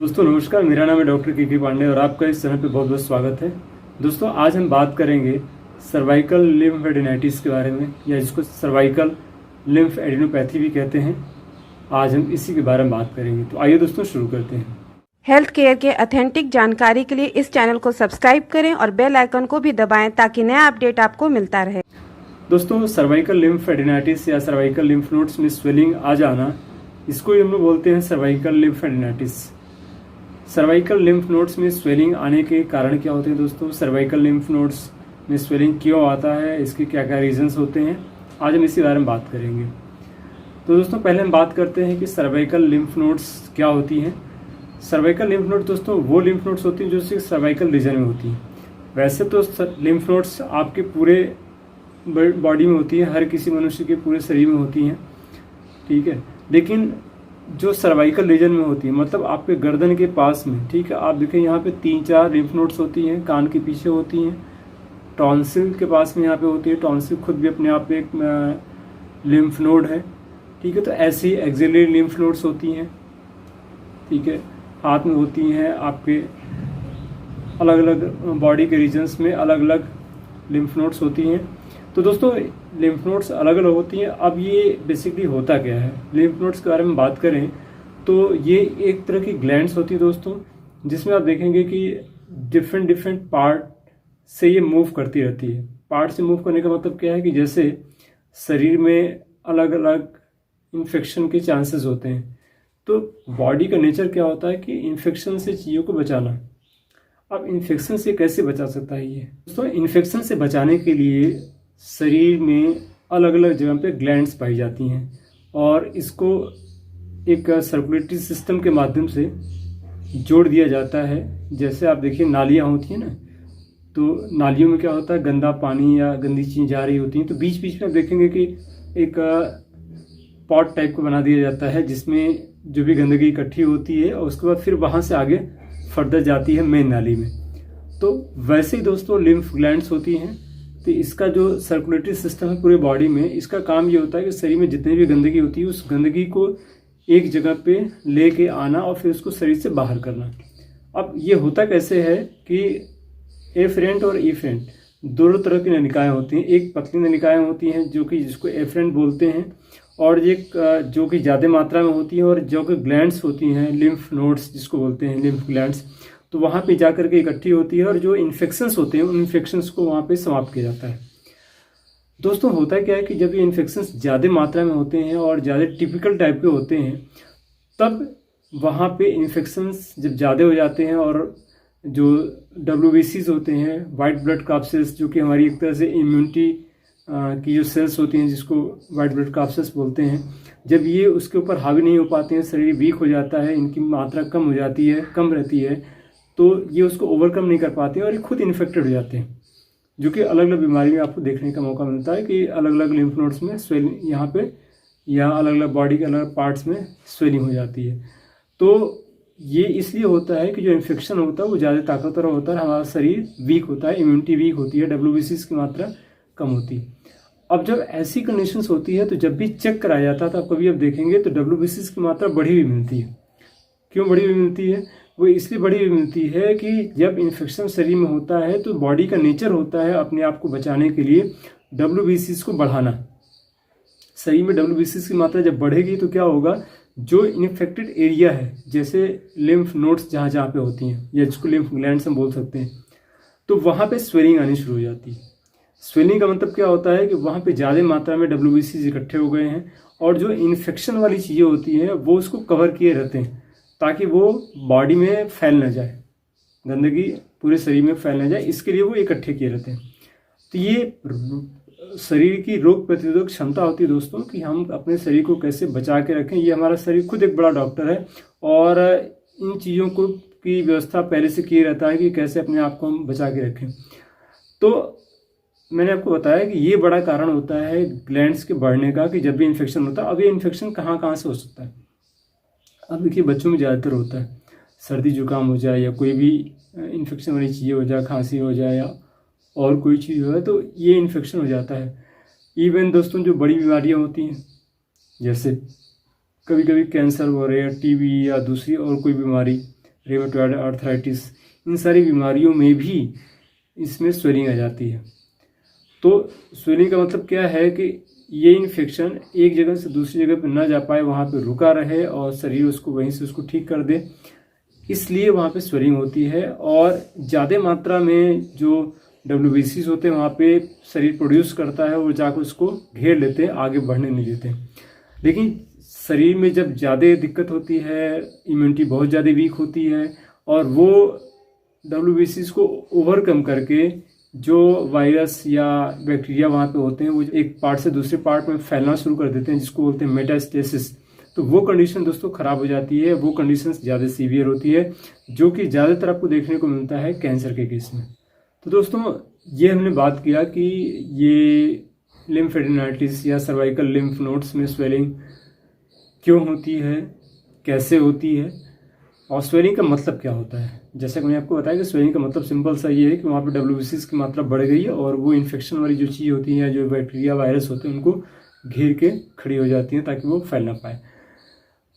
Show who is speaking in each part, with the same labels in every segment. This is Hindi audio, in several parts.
Speaker 1: दोस्तों नमस्कार, मेरा नाम है डॉक्टर के पांडे और आपका इस चैनल पे बहुत बहुत स्वागत है। दोस्तों आज हम बात करेंगे सर्वाइकल लिम्फ एडिनाइटिस के बारे में, या जिसको सर्वाइकल लिम्फ एडिनोपैथी भी कहते हैं। आज हम इसी के बारे में बात करेंगे, तो आइए दोस्तों शुरू करते हैं।
Speaker 2: हेल्थ केयर के ऑथेंटिक जानकारी के लिए इस चैनल को सब्सक्राइब करें और बेल आइकन को भी दबाएं ताकि नया अपडेट आपको मिलता रहे।
Speaker 1: दोस्तों सर्वाइकल लिम्फ एडिनाइटिस या सर्वाइकल लिम्फ नोड्स में स्वेलिंग आ जाना, इसको ही हम लोग बोलते हैं cervical lymph adenitis. Cervical lymph nodes में स्वेलिंग आने के कारण क्या होते हैं दोस्तों, सर्वाइकल लिम्फ नोड्स में स्वेलिंग क्यों आता है, इसके क्या क्या रीजंस होते हैं, आज हम इसी बारे में बात करेंगे। तो दोस्तों पहले हम बात करते हैं कि सर्वाइकल लिम्फ नोड्स क्या होती हैं। सर्वाइकल लिम्फ नोड्स दोस्तों वो लिम्फ नोड्स होती हैं जो सिर्फ सर्वाइकल रीजन में होती हैं। वैसे तो लिम्फ नोड्स आपके पूरे बॉडी में होती है, हर किसी मनुष्य के पूरे शरीर में होती हैं, ठीक है। लेकिन जो सर्वाइकल रीजन में होती है, मतलब आपके गर्दन के पास में, ठीक है, आप देखें यहाँ पे 3-4 लिम्फ नोड्स होती हैं, कान के पीछे होती हैं, टॉन्सिल के पास में यहाँ पे होती है। टॉन्सिल खुद भी अपने आप में एक लिम्फ नोड है, ठीक है। तो ऐसी एक्सिलरी लिम्फ नोड्स होती हैं, ठीक है, हाथ में होती हैं। आपके अलग अलग बॉडी के रीजन्स में अलग अलग लिम्फ नोड्स होती हैं। तो दोस्तों लिम्फ नोड्स अलग अलग होती हैं। अब ये बेसिकली होता क्या है, लिम्फ नोड्स के बारे में बात करें तो ये एक तरह की ग्लैंड्स होती है दोस्तों, जिसमें आप देखेंगे कि डिफरेंट पार्ट से ये मूव करती रहती है। पार्ट से मूव करने का मतलब क्या है कि जैसे शरीर में अलग अलग इन्फेक्शन के चांसेस होते हैं, तो बॉडी का नेचर क्या होता है कि इन्फेक्शन से चीज़ों को बचाना। अब इन्फेक्शन से कैसे बचा सकता है ये दोस्तों, इन्फेक्शन से बचाने के लिए शरीर में अलग अलग जगह पे ग्लैंड्स पाई जाती हैं और इसको एक सर्कुलेटरी सिस्टम के माध्यम से जोड़ दिया जाता है। जैसे आप देखिए नालियाँ होती हैं ना, तो नालियों में क्या होता है, गंदा पानी या गंदी चीज़ें जा रही होती हैं, तो बीच बीच में आप देखेंगे कि एक पॉट टाइप का बना दिया जाता है जिसमें जो भी गंदगी इकट्ठी होती है और उसके बाद फिर वहाँ से आगे फर्दर जाती है मेन नाली में। तो वैसे ही दोस्तों लिम्फ ग्लैंड्स होती हैं। तो इसका जो सर्कुलेटरी सिस्टम है पूरे बॉडी में, इसका काम ये होता है कि शरीर में जितनी भी गंदगी होती है उस गंदगी को एक जगह पे लेके आना और फिर उसको शरीर से बाहर करना। अब ये होता कैसे है कि एफरेंट और इफरेंट दोनों तरह की नलिकाएं होती हैं। एक पतली नलिकाएं होती हैं जो कि जिसको एफरेंट बोलते हैं, और एक जो कि ज़्यादा मात्रा में होती है और जो कि ग्लैंड्स होती हैं, लिम्फ नोड्स जिसको बोलते हैं, लिम्फ ग्लैंड्स, तो वहाँ पे जा करके इकट्ठी होती है और जो इन्फेक्शंस होते हैं उन इन्फेक्शंस को वहाँ पे समाप्त किया जाता है। दोस्तों होता क्या है कि जब ये इन्फेक्शंस ज़्यादा मात्रा में होते हैं और ज़्यादा टिपिकल टाइप के होते हैं, तब वहाँ पे इन्फेक्शंस जब ज़्यादा हो जाते हैं और जो WBCs होते हैं, वाइट ब्लड कॉर्पसेस, जो कि हमारी एक तरह से इम्यूनिटी की जो सेल्स होती हैं जिसको वाइट ब्लड कॉर्पसेस बोलते हैं, जब ये उसके ऊपर हावी नहीं हो पाते हैं, शरीर वीक हो जाता है, इनकी मात्रा कम हो जाती है, कम रहती है, तो ये उसको ओवरकम नहीं कर पाते हैं और ये खुद इन्फेक्टेड हो जाते हैं, जो कि अलग अलग बीमारी में आपको देखने का मौका मिलता है कि अलग अलग लिम्फ नोड्स में स्वेलिंग यहाँ पे या अलग अलग बॉडी के अलग पार्ट्स में स्वेलिंग हो जाती है। तो ये इसलिए होता है कि जो इन्फेक्शन होता है वो ज़्यादा ताकतवर होता है, हमारा शरीर वीक होता है, इम्यूनिटी वीक होती है, WBCs की मात्रा कम होती है। अब जब ऐसी कंडीशंस होती है तो जब भी चेक कराया जाता है तो आप कभी अब देखेंगे तो WBCs की मात्रा बढ़ी हुई मिलती है। क्यों बढ़ी हुई मिलती है? वो इसलिए बढ़ी हुई मिलती है कि जब इन्फेक्शन शरीर में होता है तो बॉडी का नेचर होता है अपने आप को बचाने के लिए WBCs को बढ़ाना। शरीर में WBCs की मात्रा जब बढ़ेगी तो क्या होगा, जो इन्फेक्टेड एरिया है, जैसे लिम्फ नोड्स जहाँ जहाँ पे होती हैं या जिसको लिम्फ ग्लैंड्स हम बोल सकते हैं, तो वहाँ पे स्वेलिंग आनी शुरू हो जाती है। स्वेलिंग का मतलब क्या होता है कि वहाँ पे ज़्यादा मात्रा में WBCs इकट्ठे हो गए हैं और जो इन्फेक्शन वाली चीज़ें होती हैं वो उसको कवर किए रहते हैं ताकि वो बॉडी में फैल ना जाए, गंदगी पूरे शरीर में फैल ना जाए, इसके लिए वो इकट्ठे किए रहते हैं। तो ये शरीर की रोग प्रतिरोधक क्षमता होती है दोस्तों, कि हम अपने शरीर को कैसे बचा के रखें। ये हमारा शरीर खुद एक बड़ा डॉक्टर है और इन चीज़ों को की व्यवस्था पहले से किए रहता है कि कैसे अपने आप को हम बचा के रखें। तो मैंने आपको बताया कि ये बड़ा कारण होता है ग्लैंड्स के बढ़ने का, कि जब भी इन्फेक्शन होता है। अब ये इन्फेक्शन कहाँ कहाँ से हो सकता है, अब देखिए बच्चों में ज़्यादातर होता है, सर्दी जुकाम हो जाए या कोई भी इन्फेक्शन वाली चीज़ें हो जाए, खांसी हो जाए या और कोई चीज़ हो जाए, तो ये इन्फेक्शन हो जाता है। इवन दोस्तों जो बड़ी बीमारियाँ होती हैं, जैसे कभी कभी कैंसर हो रहा है या TB या दूसरी और कोई बीमारी, रेमेटॉइड आर्थराइटिस, इन सारी बीमारियों में भी इसमें स्वेलिंग आ जाती है। तो स्वेलिंग का मतलब क्या है कि ये इन्फेक्शन एक जगह से दूसरी जगह पर ना जा पाए, वहाँ पे रुका रहे और शरीर उसको वहीं से उसको ठीक कर दे, इसलिए वहाँ पे स्वेलिंग होती है। और ज़्यादा मात्रा में जो WBCs होते हैं वहाँ पे शरीर प्रोड्यूस करता है और जाकर उसको घेर लेते हैं, आगे बढ़ने नहीं देते। लेकिन शरीर में जब ज़्यादा दिक्कत होती है, इम्यूनिटी बहुत ज़्यादा वीक होती है और वो WBCs को ओवरकम करके जो वायरस या बैक्टीरिया वहाँ पे होते हैं वो एक पार्ट से दूसरे पार्ट में फैलना शुरू कर देते हैं, जिसको बोलते हैं मेटास्टेसिस। तो वो कंडीशन दोस्तों ख़राब हो जाती है, वो कंडीशन ज़्यादा सीवियर होती है, जो कि ज़्यादातर आपको देखने को मिलता है कैंसर के केस में। तो दोस्तों ये हमने बात किया कि ये लिम्फेडिनाइटिस या सर्वाइकल लिम्फ नोड्स में स्वेलिंग क्यों होती है, कैसे होती है और स्वेलिंग का मतलब क्या होता है। जैसे कि मैंने आपको बताया कि स्वेलिंग का मतलब सिंपल सा ये है कि वहाँ पे WBCs की मात्रा बढ़ गई है और वो इन्फेक्शन वाली जो चीज़ होती है या जो बैक्टीरिया वायरस होते हैं उनको घेर के खड़ी हो जाती हैं ताकि वो फैल ना पाए।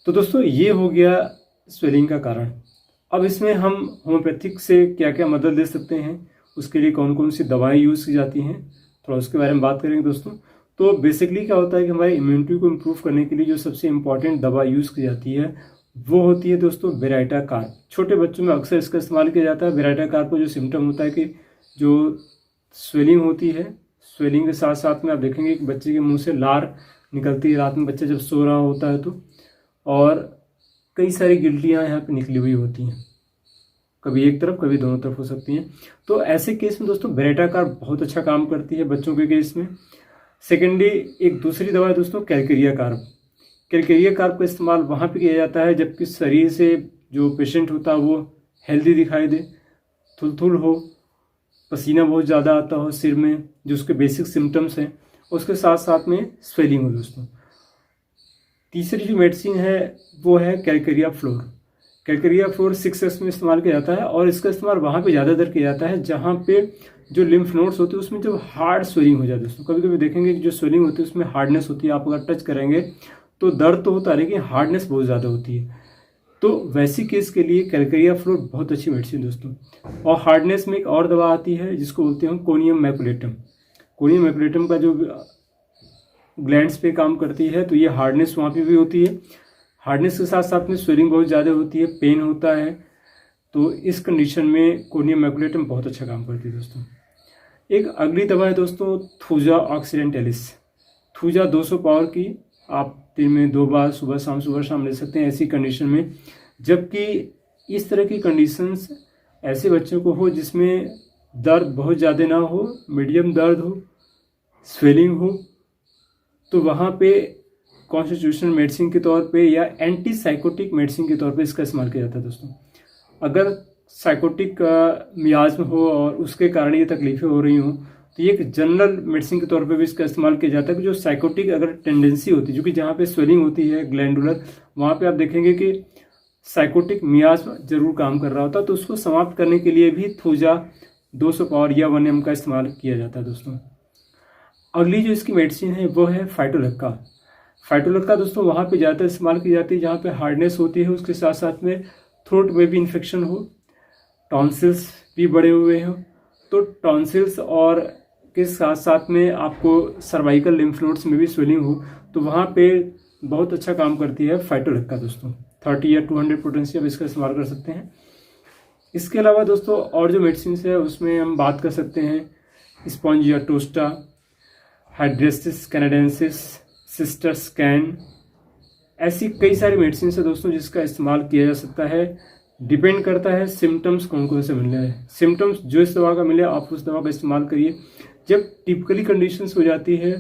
Speaker 1: तो दोस्तों ये हो गया स्वेलिंग का कारण। अब इसमें हम होम्योपैथिक से क्या क्या मदद ले सकते हैं, उसके लिए कौन कौन सी दवाएं यूज़ की जाती हैं, थोड़ा उसके बारे में बात करेंगे दोस्तों। तो बेसिकली क्या होता है कि हमारी इम्यूनिटी को इम्प्रूव करने के लिए जो सबसे इम्पॉर्टेंट दवा यूज़ की जाती है वो होती है दोस्तों बेराइटा कार्ब। छोटे बच्चों में अक्सर इसका इस्तेमाल किया जाता है। बेराइटा कार्ब का जो सिम्टम होता है कि जो स्वेलिंग होती है, स्वेलिंग के साथ साथ में आप देखेंगे कि बच्चे के मुंह से लार निकलती है रात में, बच्चा जब सो रहा होता है तो, और कई सारी गिल्टियाँ यहाँ पे निकली हुई होती हैं, कभी एक तरफ कभी दोनों तरफ हो सकती हैं। तो ऐसे केस में दोस्तों बेराइटा कार्ब बहुत अच्छा काम करती है बच्चों के केस में। सेकेंडली एक दूसरी दवा है दोस्तों कैलकेरिया कार्ब। कैलकेरिया कार्ब का इस्तेमाल वहाँ पे किया जाता है जबकि शरीर से जो पेशेंट होता है वो हेल्दी दिखाई दे, थुलथुल हो, पसीना बहुत ज़्यादा आता हो सिर में, जो उसके बेसिक सिम्टम्स हैं, उसके साथ साथ में स्वेलिंग हो दोस्तों। तीसरी जो मेडिसिन है वो है Calcarea floor. Calcarea floor 6S में इस्तेमाल किया जाता है और इसका इस्तेमाल वहाँ पे ज़्यादातर किया जाता है जहाँ पे जो लिम्फ नोड्स होते हैं उसमें जब हार्ड स्वेलिंग हो जाती है दोस्तों। कभी कभी देखेंगे कि जो स्वेलिंग होती है उसमें हार्डनेस होती है, आप अगर टच करेंगे तो दर्द तो होता है लेकिन हार्डनेस बहुत ज़्यादा होती है। तो वैसी केस के लिए कैलकेरिया फ्लोर बहुत अच्छी मेडिसिन दोस्तों। और हार्डनेस में एक और दवा आती है जिसको बोलते हैं कोनियम मैकुलेटम। कोनियम मैकुलेटम का जो ग्लैंड्स पे काम करती है तो ये हार्डनेस वहाँ पे भी होती है। हार्डनेस के साथ साथ में स्वेलिंग बहुत ज़्यादा होती है, पेन होता है, तो इस कंडीशन में कोनियम मैकुलेटम बहुत अच्छा काम करती है दोस्तों। एक अगली दवा है दोस्तों थूजा ऑक्सीडेंटलिस। थूजा 200 पावर की आप दिन में 2 बार सुबह शाम ले सकते हैं ऐसी कंडीशन में। जबकि इस तरह की कंडीशंस ऐसे बच्चों को हो जिसमें दर्द बहुत ज़्यादा ना हो, मीडियम दर्द हो, स्वेलिंग हो, तो वहाँ पे कॉन्स्टिट्यूशनल मेडिसिन के तौर पे या एंटी साइकोटिक मेडिसिन के तौर पे इसका इस्तेमाल किया जाता है दोस्तों। अगर साइकोटिक मियाज़ हो और उसके कारण ये तकलीफ़ें हो रही हों तो ये एक जनरल मेडिसिन के तौर पे भी इसका इस्तेमाल किया जाता है कि जो साइकोटिक अगर टेंडेंसी होती है, जो कि जहाँ पे स्वेलिंग होती है ग्लैंडुलर, वहाँ पे आप देखेंगे कि साइकोटिक मियाज़ जरूर काम कर रहा होता है, तो उसको समाप्त करने के लिए भी थूजा 200 पावर या 1 mg का इस्तेमाल किया जाता है दोस्तों। अगली जो इसकी मेडिसिन है वो है फाइटोलक्का। फाइटोलक्का दोस्तों वहाँ पे ज़्यादातर इस्तेमाल की जाती है जहाँ पे हार्डनेस होती है, उसके साथ साथ में थ्रोट में भी इन्फेक्शन हो, टॉन्सिल्स भी बढ़े हुए हो, तो टॉन्सिल्स और के साथ साथ में आपको सर्वाइकल लिम्फ नोड्स में भी स्वेलिंग हो तो वहाँ पे बहुत अच्छा काम करती है फाइटोलक्का दोस्तों। 30 या 200 पोटेंसी आप इसका इस्तेमाल कर सकते हैं। इसके अलावा दोस्तों और जो मेडिसिन है उसमें हम बात कर सकते हैं स्पॉन्जिया टोस्टा, हाइड्रेसिस कैनाडेंसिस, सिस्टर स्कैन, ऐसी कई सारी मेडिसिन है दोस्तों जिसका इस्तेमाल किया जा सकता है। डिपेंड करता है सिम्टम्स कौन कौन से मिल रहे हैं। सिम्टम्स जो इस दवा का मिले आप उस दवा का इस्तेमाल करिए। जब टिपिकली कंडीशंस हो जाती है,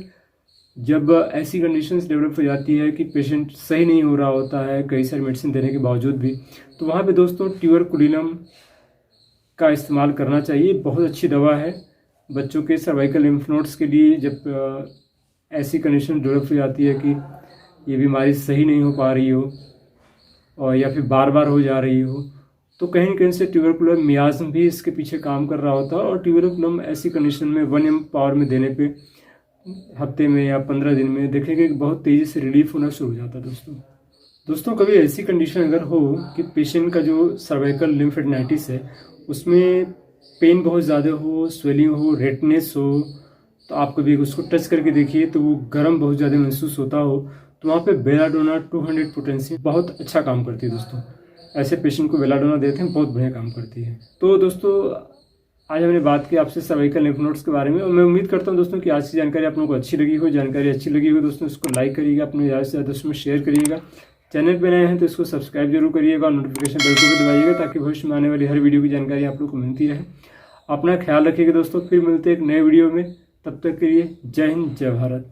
Speaker 1: जब ऐसी कंडीशंस डेवलप हो जाती है कि पेशेंट सही नहीं हो रहा होता है कई सारी मेडिसिन देने के बावजूद भी, तो वहाँ पे दोस्तों ट्यूबरकुलिनम का इस्तेमाल करना चाहिए। बहुत अच्छी दवा है बच्चों के सर्वाइकल लिम्फ नोड्स के लिए। जब ऐसी कंडीशन डेवलप हो जाती है कि ये बीमारी सही नहीं हो पा रही हो और या फिर बार बार हो जा रही हो, तो कहीं न कहीं से ट्यूबरकुलर मियाज़म भी इसके पीछे काम कर रहा होता है। और ट्यूबरकुलम ऐसी कंडीशन में 1 mg पावर में देने पे हफ्ते में या 15 दिन में देखेंगे कि बहुत तेज़ी से रिलीफ होना शुरू हो जाता है दोस्तों। दोस्तों कभी ऐसी कंडीशन अगर हो कि पेशेंट का जो सर्वाइकल लिम्फेडिनाइटिस है उसमें पेन बहुत ज़्यादा हो, स्वेलिंग हो, रेडनेस हो, तो आप कभी उसको टच करके देखिए तो वो गर्म बहुत ज़्यादा महसूस होता हो, तो वहाँ पे बेलाडोना 200 पोटेंसी बहुत अच्छा काम करती है दोस्तों। ऐसे पेशेंट को बेलाडोना देते हैं, बहुत बढ़िया काम करती है। तो दोस्तों आज हमने बात की आपसे सर्वाइकल लिम्फ नोड्स के बारे में, और मैं उम्मीद करता हूँ दोस्तों कि आज की जानकारी आप लोगों को अच्छी लगी हो। जानकारी अच्छी लगी हो दोस्तों इसको लाइक करिएगा, अपने ज़्यादा से ज़्यादा दोस्तों में शेयर करिएगा। चैनल पर नए हैं तो इसको सब्सक्राइब जरूर करिएगा और नोटिफिकेशन बेल को भी दबाइएगा ताकि भविष्य में आने वाली हर वीडियो की जानकारी आप लोग को मिलती रहे। अपना ख्याल रखिएगा दोस्तों, फिर मिलते हैं एक नए वीडियो में। तब तक के लिए जय हिंद, जय भारत।